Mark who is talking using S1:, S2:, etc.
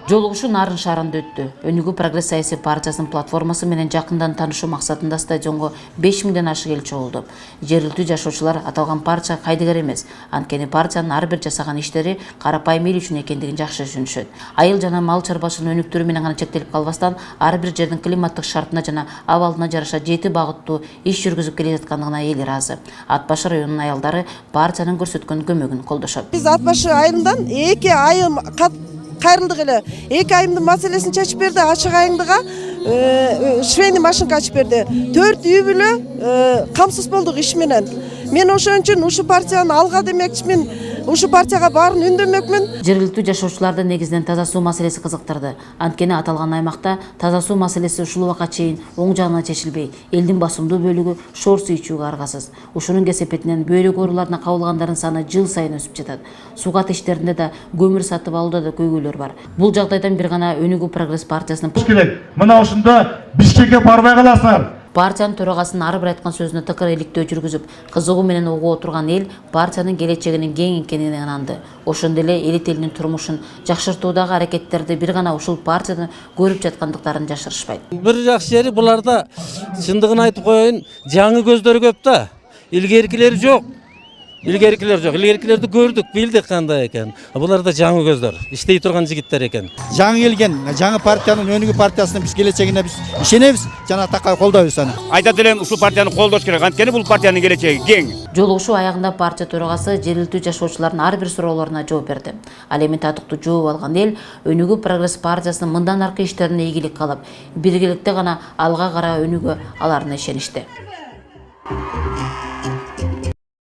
S1: Жолугушуу Нарын шаарында өттү. Өнүгүү прогресс саясий партиясынын платформасы менен жакындан таанышуу максатында стадионго 5000ден ашык элчи болду. Жергиликтүү жашоочулар аталган партия кайдыгер эмес, анткени партиянын ар бир жасаган иштери карапайым эл үчүн экендигин жакшы түшүнүшөт. Айыл жана мал чарбачылыгын өнүктүрүү менен гана чектелип калбастан, ар бир жердин климаттык шартына жана абалына жараша 7 багыттуу иш жүргүзүп келе жаткандыгына эл ыраазы. Ат Башы районунун аялдары партиянын көрсөткөн көмөгүн колдошот.
S2: Биз Ат Башы айылынан 2 айыл кайрылдык эле. 2 айымдын маселесин чечип берди, ачык айыңдыга швейный машинка ачып берди. 4 үй бүлө камсыз болдук иш менен. Мен ошон үчүн ушу партияны алга демекчимин. Ушу партияга баарын үндөмөкмүн.
S1: Жергиликтүү жашоочуларды негизинен таза суу маселеси кызыктырды. Анткени аталган аймакта таза суу маселеси ушул убакка чейин оң жагынан чечилбей, элдин басымдуу бөлүгү шор суу ичүүгө аргасыз. Ушунун кесепетинен бөйрөк ооруларына кабылгандардын саны жыл сайын өсүп жатат. Суу кат иштеринде да, көмүр сатып алууда да көйгөйлөр бар. Бул жагдайдан бир гана Өнүгүү прогресс партиясынын
S3: керек. Мына ушунда Бишкекке барбай каласыңар.
S1: Партиянын төрагасынын ар бир айткан сөзүнө тыкыр иликтөө жүргүзүп, кызыгуу менен угуп отурган эл партиянын келечегинин кең экенине ынанды. Ошондой эле элит элдин турмушун жакшыртуудагы аракеттерди бир гана ушул партияны көрүп жаткандыктарын жашырышпайт.
S4: Бир жакшы жери буларда чындыгын айтып коеюн, жаңы көздөр көп да. Илгеркилери жок. Илгеркилерди көрдүк, билдик кандай экен. Буларда жаңы көздөр, иштей турган жигиттер экен.
S5: Жаңы келген, жаңы партиянын Өнүгүү партиясынын биз келечегине биз ишенебиз, жана такай колдойбуз аны.
S6: Айтат элем, ушул партияны колдош керек, анткени бул партиянын келечеги кең.
S1: Жолугушуу аягында партия төрагасы жергиликтүү жашоочулардын ар бир суроолоруна жооп берди. Ал эми татыктуу жооп алган эл Өнүгүү прогресс партиясынын мындан аркы иштерине ийгилик кылып, биргеликте гана алга караа өнүгө аларына ишеништи.